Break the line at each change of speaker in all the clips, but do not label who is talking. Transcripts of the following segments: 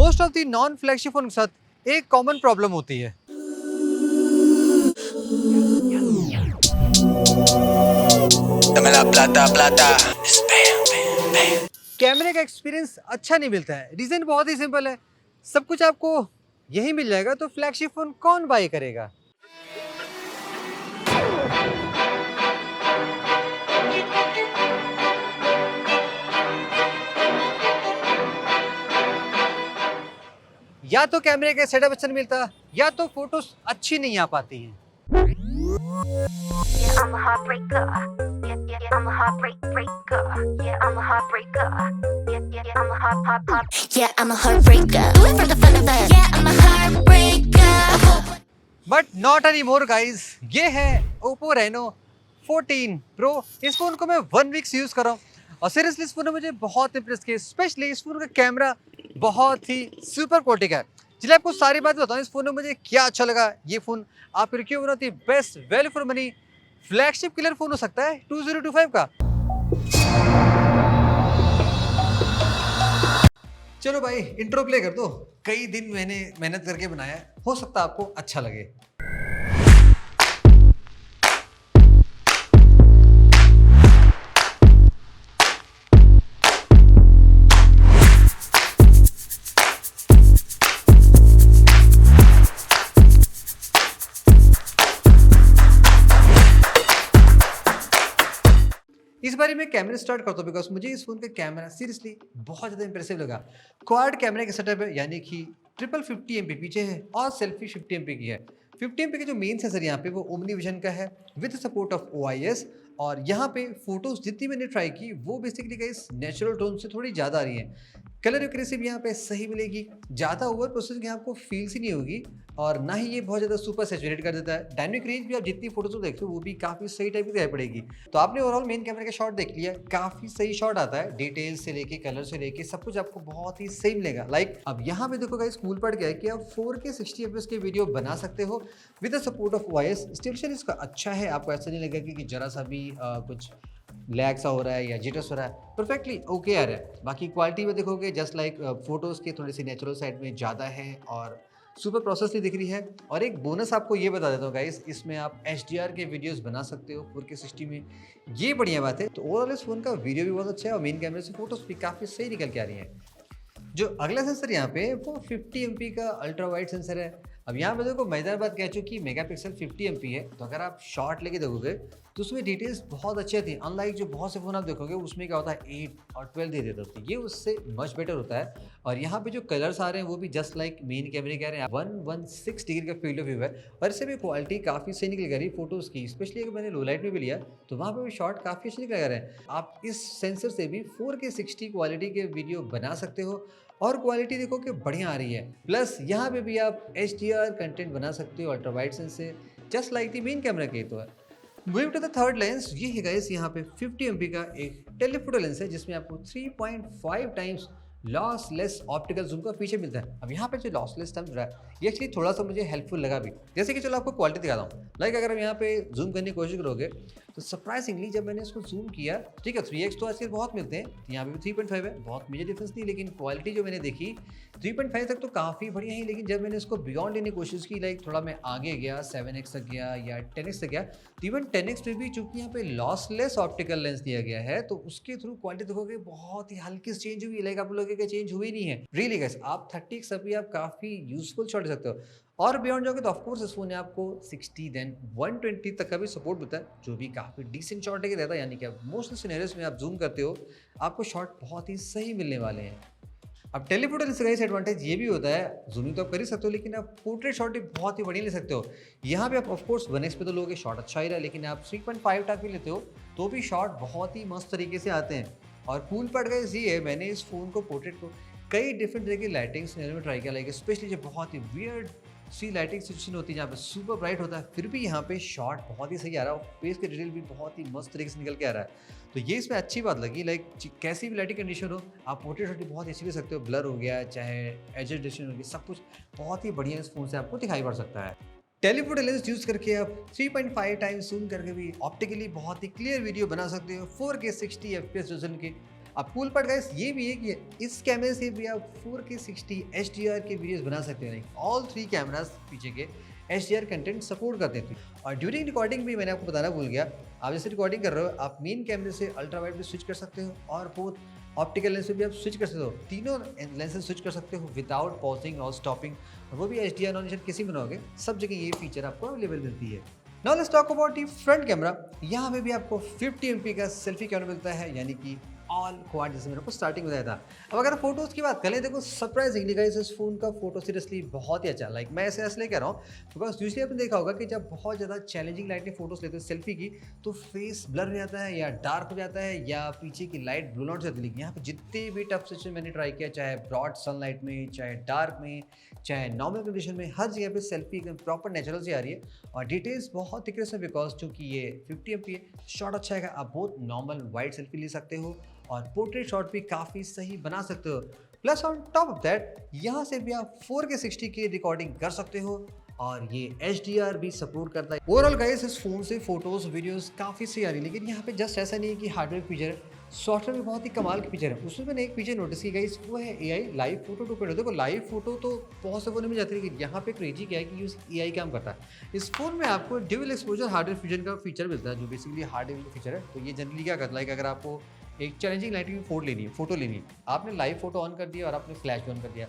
Most of the non flagship phone के साथ एक कॉमन प्रॉब्लम होती है।
Dame la plata, plata. Spam, bam, bam.
कैमरे का एक्सपीरियंस अच्छा नहीं मिलता है। रीजन बहुत ही सिंपल है, सब कुछ आपको यही मिल जाएगा तो फ्लैगशिप फोन कौन बाय करेगा। या तो कैमरे का सेटअप अच्छा नहीं मिलता, या तो फोटोज अच्छी नहीं आ पाती हैं।
Yeah, I'm a heartbreaker. Yeah, I'm a heartbreaker. Yeah, I'm a heartbreaker. Yeah, I'm a heart. Yeah, I'm a heartbreaker. Do it for the fun of it. Yeah, I'm a heartbreaker.
But not any more guys, ये है Oppo Reno 14 Pro। इस phone को मैं 1 week से use कर रहा हूँ और सीरियसली इस फोन ने मुझे बहुत इंप्रेस किया। स्पेशली इस फोन का कैमरा बहुत ही सुपर क्वालिटी का है। चलिए आपको सारी बात बताऊँ इस फोन में मुझे क्या अच्छा लगा। ये फोन आपके क्यों बनाती है best value for money flagship killer phone हो सकता है 2025 का। चलो भाई इंट्रो प्ले कर दो। कई दिन मैंने मेहनत करके बनाया है, हो सकता है आपको अच्छा लगे। इस बारे में कैमरा स्टार्ट करता हूँ बिकॉज मुझे इस फोन का कैमरा सीरियसली बहुत ज़्यादा इंप्रेसिव लगा। क्वाड कैमरे का सेटअप है, यानी कि ट्रिपल 50 MP पीछे है और सेल्फी 50 MP की है। 50 MP का जो मेन सेंसर यहाँ पे वो ओमनी विजन का है विद सपोर्ट ऑफ OIS। और यहाँ पे फोटोज जितनी मैंने ट्राई की वो बेसिकली गाइस नेचुरल टोन से थोड़ी ज़्यादा आ रही है। कलर एक्यूरेसी भी यहाँ पे सही मिलेगी, ज़्यादा ओवर प्रोसेसिंग यहाँ आपको फील सी नहीं होगी और ना ही ये बहुत ज़्यादा सुपर सैचुरेट कर देता है। डायनेमिक रेंज भी आप जितनी फोटोज को देखते हो वो भी काफ़ी सही टाइप की दिखाई पड़ेगी। तो आपने ओवरऑल मेन कैमरे का शॉट देख लिया, काफ़ी सही शॉट आता है, डिटेल्स से लेके कलर से लेके सब कुछ आपको बहुत ही सही मिलेगा। अब यहाँ पे देखो गाइस कूल पड़ गया है कि आप 4K 60 FPS के वीडियो बना सकते हो with the support of OIS। Stability इसका अच्छा है, आपको ऐसा नहीं लगेगा कि जरा सा भी कुछ लैग सा हो रहा है या जिटर्स हो रहा है, परफेक्टली ओके आ रहा है। बाकी क्वालिटी में देखोगे जस्ट लाइक फोटोज़ के थोड़ी सी नेचुरल साइड में ज़्यादा है और सुपर प्रोसेसली दिख रही है। और एक बोनस आपको ये बता देता हूँ गाइस, इसमें आप HDR के वीडियोस बना सकते हो 4K 60 में, ये बढ़िया बात है। तो ओवरऑल इस फोन का वीडियो भी बहुत अच्छा है और मेन कैमरे से फोटोज भी काफ़ी सही निकल के आ रही हैं। जो अगला सेंसर यहाँ पे वो 50 MP का अल्ट्रा वाइड सेंसर है। अब यहाँ पे देखो मजेदार बात कह चुकी मेगापिक्सल 50 MP है, तो अगर आप शॉट लेके देखोगे तो उसमें डिटेल्स बहुत अच्छी आती है। अनलाइक जो बहुत से फोन आप देखोगे उसमें क्या होता है 8 और 12 दे देता है, ये उससे मच बेटर होता है। और यहाँ पे जो कलर्स आ रहे हैं वो भी जस्ट लाइक मेन कैमरे कह रहे हैं 116 डिग्री का फील्ड ऑफ व्यू है और इससे भी क्वालिटी काफ़ी सही निकल रही है फोटोज़ की। स्पेशली अगर मैंने लो लाइट में भी लिया तो वहाँ पे भी शॉट काफ़ी अच्छे निकल रहे हैं। आप इस सेंसर से भी 4K 60 क्वालिटी के वीडियो बना सकते हो और क्वालिटी देखो कि बढ़िया आ रही है। प्लस यहाँ पे भी आप HDR कंटेंट बना सकते हो अल्ट्रा वाइड सेंस से, just like the main camera के। तो है moving to the third lens, ये है गाइस यहाँ पे 50 MP का एक टेलीफोटो लेंस है जिसमें आपको 3.5 टाइम्स लॉसलेस ऑप्टिकल जूम का फीचर मिलता है। अब यहाँ पे जो लॉसलेस टर्म रहा है ये एक्चुअली थोड़ा सा मुझे हेल्पफुल लगा भी। जैसे कि चलो आपको क्वालिटी दिखाता हूँ। अगर हम यहाँ पे जूम करने की कोशिश करोगे तो सरप्राइजिंगली जब मैंने इसको जूम किया, ठीक है 3x तो आजकल बहुत मिलते हैं, यहाँ पे भी 3.5 है, बहुत मेजर डिफरेंस नहीं, लेकिन क्वालिटी जो मैंने देखी 3.5 तक तो काफ़ी बढ़िया है। लेकिन जब मैंने इसको बियॉन्ड लेने की कोशिश की, थोड़ा मैं आगे गया 7x तक गया या 10x तक गया, तो इवन 10x में भी चूंकि यहाँ पे लॉसलेस ऑप्टिकल लेंस दिया गया है तो उसके थ्रू क्वालिटी देखोगे बहुत ही हल्की से चेंज हुई। आप लोगों का चेंज हुई नहीं है रियली गाइस। आप 30x अभी आप काफ़ी यूजफुल शॉट ले सकते हो और बियॉन्ड जाओगे तो ऑफकोर्स इस फोन ने आपको 60 देन 120 तक का भी सपोर्ट मिलता है, जो भी काफ़ी डिसेंट शॉट लेके रहता है। यानी कि आप मोस्ट सिनेरियोस में आप जूम करते हो आपको शॉट बहुत ही सही मिलने वाले हैं। अब टेलीफोटो लेंस का इस एडवांटेज ये भी होता है, जूमिंग तो आप कर ही सकते हो लेकिन आप पोर्ट्रेट शॉट भी बहुत ही बढ़िया ले सकते हो। यहाँ पे आप ऑफकोर्स 1x पे तो लोगे शॉट अच्छा ही रहा, लेकिन आप 3.5 तक भी लेते हो तो भी शॉट बहुत ही मस्त तरीके से आते हैं। और कूल पार्ट गाइस ये है, मैंने इस फोन को पोर्ट्रेट को कई डिफरेंट तरह की लाइटिंग सिनेरियो में ट्राई किया, स्पेशली जब बहुत ही वियर्ड सी लाइटिंग सिचुएशन होती है जहाँ पे सुपर ब्राइट होता है, फिर भी यहाँ पे शॉट बहुत ही सही आ रहा है और फेस के डिटेल भी बहुत ही मस्त तरीके से निकल के आ रहा है। तो ये इसमें अच्छी बात लगी। कैसी भी लाइटिंग कंडीशन हो आप पोर्ट्रेट शॉट बहुत अच्छी ले सकते हो। ब्लर हो गया चाहे एजेटेशन हो गया, सब कुछ बहुत ही बढ़िया इस फोन से आपको दिखाई पड़ सकता है। टेलीफोटो लेंस यूज करके आप 3.5 टाइम्स जूम करके भी ऑप्टिकली बहुत ही क्लियर वीडियो बना सकते हो 4K 60 FPS रेजोल्यूशन के। अब कूल पार्ट गाइस ये भी है कि इस कैमरे से भी आप 4K 60 HDR के वीडियोस बना सकते हैं। ऑल 3 कैमरास पीछे के HDR कंटेंट सपोर्ट करते हैं। और ड्यूरिंग रिकॉर्डिंग भी मैंने आपको बताना भूल गया, आप जैसे रिकॉर्डिंग कर रहे हो आप मेन कैमरे से अल्ट्रा वाइड भी स्विच कर सकते हो और बोथ ऑप्टिकल लेंस भी आप स्विच कर सकते हो। तीनों लेंसेज स्विच कर सकते हो विदाउट पॉजिंग और स्टॉपिंग, और वो भी HDR नॉन HDR किसी में बनाओगे सब जगह ये फीचर आपको अवेलेबल मिलती है। Now let's talk about the front camera. यहाँ पे भी आपको 50 MP का सेल्फी कैमरा मिलता है, यानी कि ऑल क्वाड, जैसे मैंने आपको स्टार्टिंग में बताया था। अब अगर फोटोज़ की बात करें, देखो सरप्राइजिंगली गाइस इस फोन का फोटो सीरियसली बहुत ही अच्छा, लाइक मैं ऐसे इसलिए कह रहा हूँ बिकॉज यूजली आपने देखा होगा कि जब बहुत ज़्यादा चैलेंजिंग लाइट में फोटोज लेते हैं सेल्फी की, तो फेस ब्लर हो जाता है या डार्क हो जाता है या पीछे की लाइट ब्लू आउट हो जाती है। लेकिन यहाँ पे जितने भी टफ सिचुएशन मैंने ट्राई किया, चाहे ब्रॉड सनलाइट में, चाहे डार्क में, चाहे नॉर्मल कंडीशन में, हर जगह पे सेल्फी एकदम प्रॉपर नेचुरल से आ रही है और डिटेल्स बहुत ही क्लियर है। बिकॉज चूंकि ये 50 MP है, शॉट अच्छा है, आप बहुत नॉर्मल वाइड सेल्फी ले सकते हो और पोर्ट्रेट शॉट भी काफ़ी सही बना सकते हो। Plus on top of that यहाँ से भी आप 4K 60 की रिकॉर्डिंग कर सकते हो और ये HDR भी सपोर्ट करता है। ओवरऑल गाइस इस फोन से फोटोज वीडियोस काफ़ी सही आ रही है। लेकिन यहाँ पे जस्ट ऐसा नहीं है कि हार्डवेयर फीचर है, सॉफ्टवेयर में बहुत ही कमाल की फीचर है। उसमें मैंने एक फीचर नोटिस की गाइस, वो है AI live photo to paid. देखो लाइव फोटो तो बहुत से फोन में जाती है, लेकिन यहाँ पे क्रेजी क्या है कि यूज AI काम करता है। इस फोन में आपको ड्यूअल एक्सपोजर हार्डवेयर फ्यूजन का फीचर मिलता है, जो बेसिकली हार्डवेयर का फीचर है। तो ये जनरली क्या करता है कि अगर आपको एक चैलेंजिंग लाइट की फोटो लेनी है, आपने लाइव फोटो ऑन कर दिया और आपने फ्लैश भी ऑन कर दिया,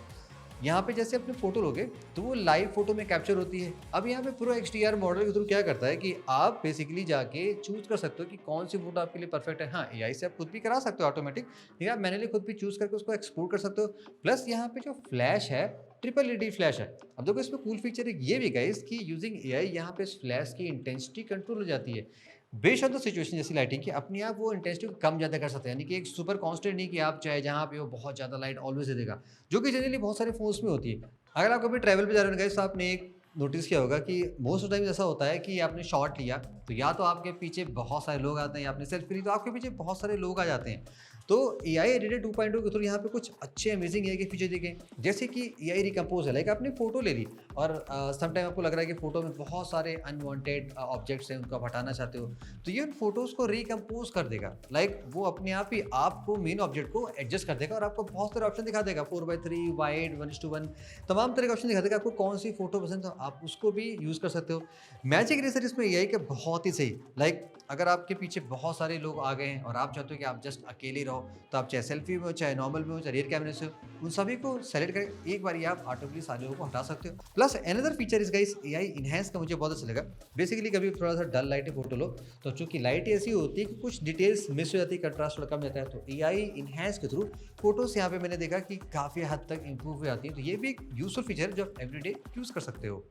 यहाँ पे जैसे अपने फोटो लोगे तो वो लाइव फोटो में कैप्चर होती है। अब यहाँ पे पूरा XDR मॉडल के थ्रू क्या करता है कि आप बेसिकली जाके चूज कर सकते हो कि कौन सी फोटो आपके लिए परफेक्ट है। हाँ, AI से आप खुद भी करा सकते हो ऑटोमेटिक, लेकिन आप मैनुअली खुद भी चूज करके उसको एक्सपोर्ट कर सकते हो। प्लस यहाँ पे जो फ्लैश है ट्रिपल LED फ्लैश है। अब देखो इसमें कूल फीचर एक ये भी गाइस कि यूजिंग AI यहाँ पे इस फ्लैश की इंटेंसिटी कंट्रोल हो जाती है बेस्ड ऑन द सिचुएशन। जैसी लाइटिंग की अपने आप वो इंटेंसिटी कम ज़्यादा कर सकते हैं, यानी कि एक सुपर कांस्टेंट नहीं कि आप चाहे जहाँ पे हो बहुत ज़्यादा लाइट ऑलवेज दे देगा, जो कि जनरली बहुत सारे फोन्स में होती है। अगर आप कभी ट्रैवल पे जा रहे हो गाइस तो आपने एक नोटिस किया होगा कि मोस्ट ऑफ टाइम ऐसा होता है कि आपने शॉट लिया तो या तो आपके पीछे बहुत सारे लोग आते हैं, या आपने सेल्फी ली तो आपके पीछे बहुत सारे लोग आ जाते हैं। तो AI एडिटर 2.0 के थ्रू यहाँ पे कुछ अच्छे अमेजिंग AI के फीचर दिखे, जैसे कि AI रिकम्पोज है। लाइक आपने फोटो ले ली और समटाइम आपको लग रहा है कि फोटो में बहुत सारे अनवांटेड ऑब्जेक्ट्स हैं, उनको आप हटाना चाहते हो, तो ये उन फोटोज़ को रिकम्पोज कर देगा। लाइक वो अपने आप ही आपको मेन ऑब्जेक्ट को एडजस्ट कर देगा और आपको बहुत सारे ऑप्शन दिखा देगा, 4:3, वाइड, 1:1, तमाम तरह के ऑप्शन दिखा देगा। आपको कौन सी फोटो पसंद है आप उसको भी यूज़ कर सकते हो। मैजिक इरेजर इसमें AI के बहुत ही सही। लाइक अगर आपके पीछे बहुत सारे लोग आ गए हैं और आप चाहते हो कि आप जस्ट अकेले रहो, तो आप चाहे सेल्फी में हो, चाहे नॉर्मल में हो, चाहे रियर कैमरे से हो, उन सभी को सेलेक्ट करके एक बार ही आप ऑटोमेटिकली सारे लोगों को हटा सकते हो। प्लस अनदर फीचर इस गाइस AI इनहैंस का मुझे बहुत अच्छा लगा। बेसिकली कभी थोड़ा सा डल लाइट फोटो लो तो चूंकि लाइट ऐसी होती है कि कुछ डिटेल्स मिस हो जाती है, कंट्रास्ट थोड़ा कम जाता है, तो AI इनहैंस के थ्रू फोटोज यहाँ पे मैंने देखा कि काफ़ी हद तक इंप्रूव हो जाती है। तो ये भी एक यूजफुल फीचर है जो आप एवरीडे यूज़ कर सकते हो।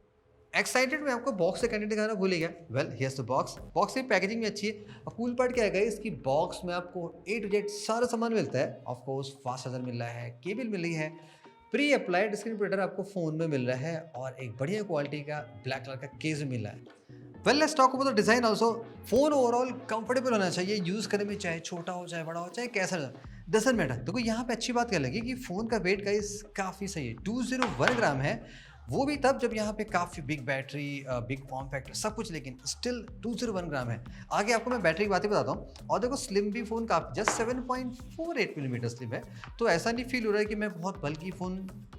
एक्साइटेड में आपको बॉक्स से कंटेंट दिखाना भूल गया। वेल हियर्स द बॉक्स की पैकेजिंग में अच्छी है। और कूल पार्ट क्या है, इसकी बॉक्स में आपको A to Z सारा सामान मिलता है। ऑफ कोर्स फास्ट चार्जर मिल रहा है, केबल मिल रही है, प्री अप्लाइड स्क्रीन प्रोटेक्टर आपको फ़ोन में मिल रहा है और एक बढ़िया क्वालिटी का ब्लैक कलर का केस मिल रहा है। Well let's talk about the design also. Phone overall comfortable होना चाहिए यूज़ करने में, चाहे छोटा हो चाहे बड़ा हो चाहे कैसा डजंट मैटर। देखो यहाँ पे अच्छी बात क्या लगी कि फ़ोन का वेट गाइस काफ़ी सही है, 201 ग्राम है। वो भी तब जब यहाँ पे काफ़ी big battery, big form factor सब कुछ, लेकिन स्टिल 201 ग्राम है। आगे आपको मैं बैटरी की बातें बताता हूँ। और देखो स्लिम भी फ़ोन काफ़ी, जस्ट 7.48 मिलीमीटर स्लिम है, तो ऐसा नहीं फील हो रहा है कि मैं बहुत बल्कि फ़ोन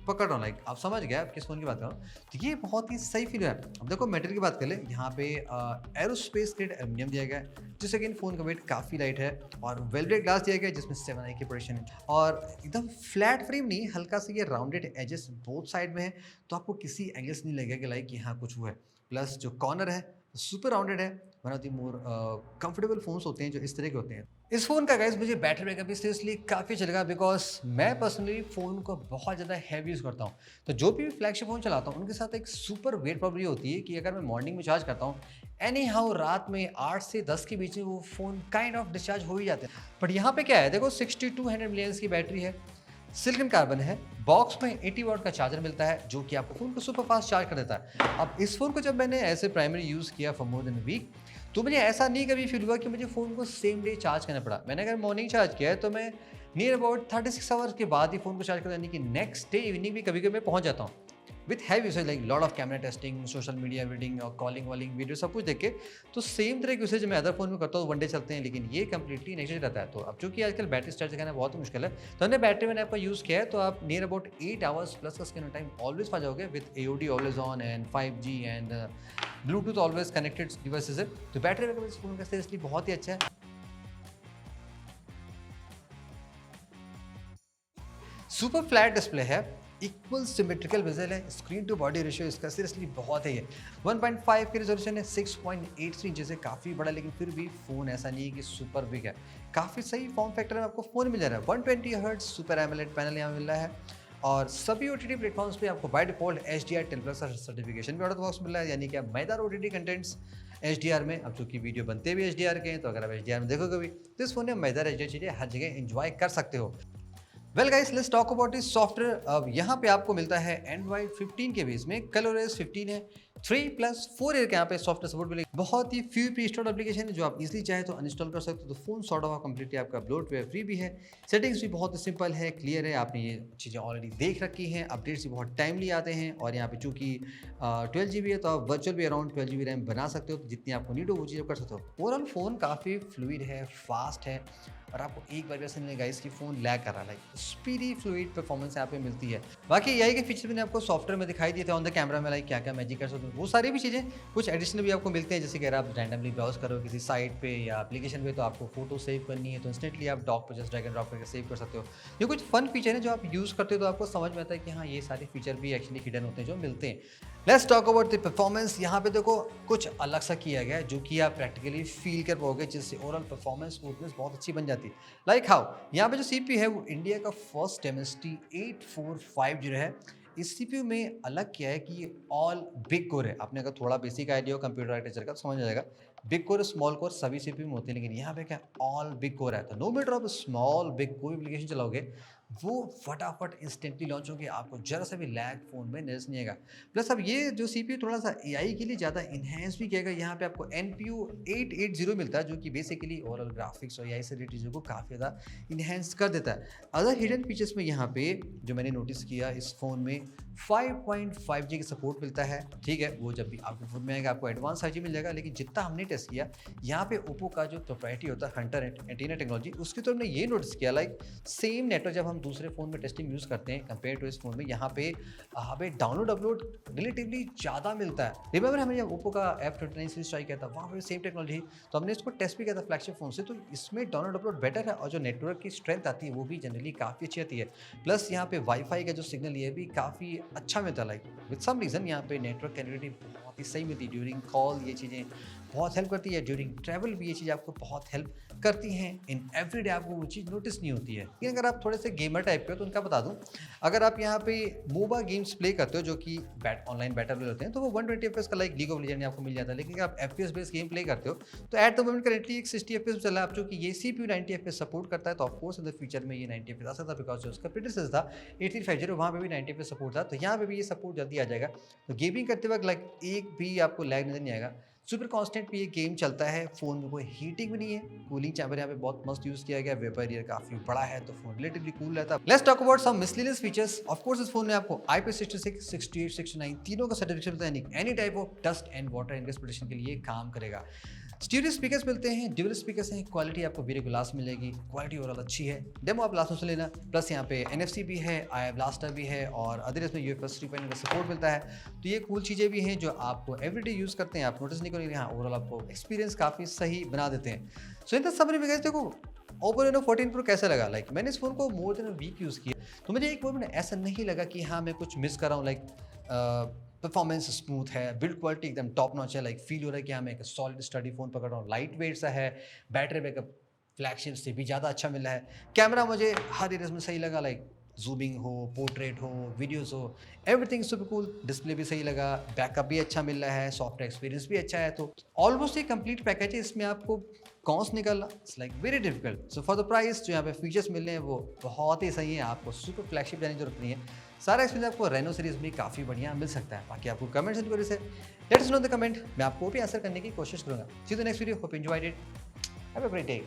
पकड़ रहा हूँ। लाइक आप समझ गए आप किस फ़ोन की बात कर रहा हूँ, तो ये बहुत ही सही फील है। अब देखो मेटेरियल की बात कर ले, यहाँ पे एरोस्पेस ग्रेड एल्यूमिनियम दिया गया है, जिससे कि फ़ोन का वेट काफ़ी लाइट है, और वेलवेट ग्लास दिया गया है जिसमें 7i की प्रोटेक्शन है, और एकदम फ्लैट फ्रेम नहीं, हल्का सा ये राउंडेड एजेस बोथ साइड में है, तो आपको किसी एंगल से नहीं लगेगा कि लाइक यहाँ कुछ हुआ है। प्लस जो कॉर्नर है सुपर राउंडेड है, one of the more comfortable phones होते हैं जो इस तरह के होते हैं। इस फ़ोन का गाइस मुझे बैटरी बैकअप भी सीरियसली काफ़ी अच्छा लगा, बिकॉज मैं पर्सनली फ़ोन को बहुत ज़्यादा हैवी यूज़ करता हूँ। तो जो भी फ्लैगशिप फ़ोन चलाता हूँ उनके साथ एक सुपर वेट प्रॉब्लम होती है कि अगर मैं मॉर्निंग में चार्ज करता हूँ, एनी हाउ रात में 8 से 10 के बीच में वो फ़ोन काइंड ऑफ डिस्चार्ज हो ही जाते हैं। बट यहाँ पे क्या है, देखो 6200 मिलियंस की बैटरी है, सिलिकॉन कार्बन है, बॉक्स में 80 वाट का चार्जर मिलता है जो कि आपको फ़ोन को सुपर फास्ट चार्ज कर देता है। अब इस फ़ोन को जब मैंने ऐसे प्राइमरी यूज़ किया for more than a week, तो मुझे ऐसा नहीं कभी फील हुआ कि मुझे फ़ोन को सेम डे चार्ज करना पड़ा। मैंने अगर मॉर्निंग चार्ज किया है तो मैं नियर अबाउट 36 आवर्स के बाद ही फ़ोन को चार्ज करता, यानी कि नेक्स्ट डे इवनिंग भी कभी कभी मैं पहुँच जाता हूँ। With heavy usage like lot of camera testing, social media editing और कॉलिंग वॉलिंग वीडियो सब कुछ देख के तो सेम तरह के यूसेज मैं अदर फोन में करता हूँ, वन डे चलते हैं, लेकिन ये कंप्लीटली नेक्स्ट डे रहता है। तो अब चूंकि आजकल बैटरी चार्ज करना बहुत मुश्किल है, तो हमने बैटरी मैंने आपका यूज़ किया है, तो आप नियर अबाउट 8 आवर्स प्लस का स्क्रीन टाइम ऑलवेज पा जाओगे with AOD always on and 5G and Bluetooth always connected devices है। तो बैटरी बैकअप इस फोन का सीरियसली बहुत ही अच्छा है। सुपर फ्लैट डिस्प्ले है, इक्वल सिमेट्रिकल बेजल है, स्क्रीन टू बॉडी रेशियो इसका सीरियसली बहुत है। 1.5 की रेजोल्यूशन है, 6.83 इंचेस है, काफ़ी बड़ा, लेकिन फिर भी फ़ोन ऐसा नहीं है कि सुपर बिग है, काफ़ी सही फॉर्म फैक्टर में आपको फ़ोन मिल जा रहा है। 120 हर्ट्ज सुपर एमोलेड पैनल यहाँ मिल रहा है और सभी OTT प्लेटफॉर्म्स पे आपको बाय डिफॉल्ट HDR10+ का सर्टिफिकेशन भी आउट ऑफ बॉक्स मिल रहा है, यानी कि आप मजेदार OTT कंटेंट्स HDR में, अब चूंकि वीडियो बनते भी HDR के हैं, तो अगर आप HDR में देखोगे भी तो इस फोन में मजेदार HDR चीज़ें हर जगह एंजॉय कर सकते हो। Well guys, let's talk about this software. अब यहाँ पे आपको मिलता है Android 15 के बेस में, ColorOS 15 है, 3+4 ईयर के यहाँ पे सॉफ्टवेयर सपोर्ट मिलेगा। बहुत ही फ्यू प्री इंस्टॉल्ड एप्लीकेशन है जो आप इजीली चाहे तो अनइंस्टॉल कर सकते हो। तो फोन सॉर्ट ऑफ कंप्लीटली आपका ब्लोटवेयर फ्री भी है, सेटिंग्स भी बहुत सिंपल है, क्लियर है, आपने ये चीज़ें ऑलरेडी देख रखी हैं, अपडेट्स भी बहुत टाइमली आते हैं। और यहाँ पे चूँकि 12 GB है तो आप वर्चुअल भी अराउंड 12 GB रैम बना सकते हो, तो जितनी आपको नीड हो वो चीज़ कर सकते हो। ओवरऑल फ़ोन काफ़ी फ्लूइड है, फास्ट है, और आपको एक बार भी ऐसा नहीं लगेगा इसकी फ़ोन लैग कर रहा है, लाइक स्पीडी फ्लूइड परफॉर्मेंस यहाँ पे मिलती है। बाकी यही के फीचर मैंने आपको सॉफ्टवेयर में दिखाई दिए थे ऑन द कैमरा में, लाइक क्या क्या मैजिक कर सकते हो, वो सारी भी चीज़ें कुछ एडिशनल भी आपको मिलते हैं। जैसे कि अगर आप रैंडमली ब्राउज करो किसी साइट पे या एप्लीकेशन पे, तो आपको फोटो सेव करनी है तो इंस्टेंटली आप डॉक पर जस्ट ड्रैग एंड ड्रॉप करके सेव कर सकते हो। ये कुछ फन फीचर है जो आप यूज़ करते हो तो आपको समझ में आता है कि हाँ ये सारे फीचर भी एक्चुअली हिडन होते हैं जो मिलते हैं। Let's talk about the performance. यहाँ पे देखो कुछ अलग सा किया गया है जो कि आप प्रैक्टिकली फील कर पाओगे, जिससे ओवरऑल परफॉर्मेंस स्मूथनेस बहुत अच्छी बन जाती है। लाइक हाउ यहाँ पे जो CPU है वो इंडिया का फर्स्ट Dimensity 8450 है। इस CPU में अलग किया है कि ये ऑल बिग कोर है। आपने अगर थोड़ा बेसिक आइडिया हो कंप्यूटर आर्किटेक्चर का समझ आ जाएगा, बिग कोर स्मॉल कोर सभी CPU में होते हैं, लेकिन यहाँ पे क्या ऑल बिग कोर है। तो नो मैटर आप स्मॉल बिग कोई एप्लीकेशन चलाओगे वो फटाफट इंस्टेंटली लॉन्च होगी, आपको जरा सा भी लैग फोन में नजर नहीं आएगा। प्लस अब ये जो CPU थोड़ा सा AI के लिए ज़्यादा इन्हेंस भी किया गया। यहाँ पे आपको NPU 880 मिलता है जो कि बेसिकली ओवरऑल ग्राफिक्स और AI से रिलेटेड चीज़ों को काफ़ी ज़्यादा इन्हेंस कर देता है। अदर हिडन फीचर्स में यहाँ पे जो मैंने नोटिस किया, इस फ़ोन में 5.5G की सपोर्ट मिलता है। ठीक है, वो जब भी आपके फोन में आएगा आपको एडवांस 5G मिल जाएगा, लेकिन जितना हमने टेस्ट किया यहाँ पे ओप्पो का जो प्रोप्राइटरी होता है हंटर एंटीना टेक्नोलॉजी, उसकी तो हमने ये नोटिस किया लाइक सेम नेटवर्क जब हम दूसरे फ़ोन में टेस्टिंग यूज़ करते हैं कंपेयर टू इस फोन में, यहाँ पे हमें डाउनलोड अपलोड रिलेटिवली ज़्यादा मिलता है। रिमेंबर हमने जब ओप्पो का F29 सीरीज ट्राई किया था वहाँ पे सेम टेक्नोलॉजी, तो हमने इसको टेस्ट भी किया था फ्लैगशिप फ़ोन से, तो इसमें डाउनलोड अपलोड बेटर है और जो नेटवर्क की स्ट्रेंथ आती है वो भी जनरली काफ़ी अच्छी आती है। प्लस यहाँ पे वाईफाई का जो सिग्नल ये भी काफ़ी अच्छा मिलता है, लाइक विद सम रीज़न यहाँ पे नेटवर्क कनेक्टिविटी बहुत ही सही मिलती है। ड्यूरिंग कॉल ये चीज़ें बहुत हेल्प करती है, ड्यूरिंग ट्रैवल भी ये चीज़ आपको बहुत हेल्प करती हैं। इन एवरीडे आपको वो चीज़ नोटिस नहीं होती है। लेकिन अगर आप थोड़े से गेमर टाइप के हो तो उनका बता दूं, अगर आप यहाँ पे मोबा गेम्स प्ले करते हो जो कि ऑनलाइन बैटल में होते हैं, तो वो 120 FPS का लाइक लीग ऑफ लेजेंड आपको मिल जाता है। लेकिन अगर आप FPS बेस्ड गेम प्ले करते हो तो एट द मोमेंट करेंटली एक 60 FPS चल रहा है। आप चूँकि ये CPU 90 FPS सपोर्ट करता है, तो ऑफकोर्स इन द फ्यूचर में ये 90 FPS आ सकता है, बिकॉज जो उसका प्रीडिसेसर था 8350 वहाँ पे भी 90 FPS सपोर्ट था, तो यहाँ पे भी ये सपोर्ट जल्दी आ जाएगा। तो गेमिंग करते वक्त लाइक एक भी आपको लैग नजर नहीं आएगा। सुपर कांस्टेंट पे ये गेम चलता है, फ़ोन में कोई हीटिंग भी नहीं है। कूलिंग चैम्बर यहाँ पे बहुत मस्त यूज़ किया गया, वेपर एयर काफ़ी बड़ा है तो फोन रिलेटिवली कूल रहता है। Let's talk about some miscellaneous features. Of course इस फोन में आपको IP66, 68, 69 तीनों का सर्टिफिकेशन मिलता है, any type of dust and water in case protection के लिए काम करेगा। स्टीरियो स्पीकर्स मिलते हैं, ड्यूअल स्पीकर्स हैं, क्वालिटी आपको वीडियो ग्लास मिलेगी, क्वालिटी ओवरऑल अच्छी है। डेमो आप लास्ट में सुन लेना। प्लस यहाँ पे NFC भी है, आई ब्लास्टर भी है और अदर इसमें UFS 3.0 का सपोर्ट मिलता है। तो ये कूल चीज़ें भी हैं जो आपको एवरीडे यूज़ करते हैं, आप नोटिस नहीं करेंगे। हाँ, ओवरऑल आपको एक्सपीरियंस काफ़ी सही बना देते हैं। सो इन सब में देखो Oppo Reno 14 Pro कैसा लगा। लाइक मैंने इस फोन को more than a week use किया, तो मुझे एक मोमेंट ऐसा नहीं लगा कि हाँ मैं कुछ मिस कर रहा हूँ। लाइक परफॉर्मेंस स्मूथ है, बिल्ड क्वालिटी एकदम टॉप नॉच है, लाइक फील हो रहा है कि हाँ मैं एक सॉलिड स्टडी फोन पकड़ रहा हूँ। लाइट वेट सा है, बैटरी बैकअप फ्लैगशिप से भी ज़्यादा अच्छा मिला है। कैमरा मुझे हर एरिया में सही लगा, लाइक जूमिंग हो, पोर्ट्रेट हो, वीडियोस हो, एवरीथिंग सुपर कूल। डिस्प्ले भी सही लगा, बैकअप भी अच्छा मिल रहा है, सॉफ्टवेयर एक्सपीरियंस भी अच्छा है। तो ऑलमोस्ट एक कंप्लीट पैकेज है। इसमें आपको कौन निकालना it's like very difficult. So for the price जो यहाँ पे फीचर्स मिल रहे हैं वो बहुत ही सही है, आपको सुपर फ्लैगशिप जाने की जरूरत नहीं है। सारा एक्सपीरियंस आपको रेनो सीरीज में काफ़ी बढ़िया मिल सकता है। बाकी आपको कमेंट्स इनक्वायरी से let us know the comment, मैं आपको भी आंसर करने की कोशिश करूँगा। See you the next video, hope enjoyed it, have a great day.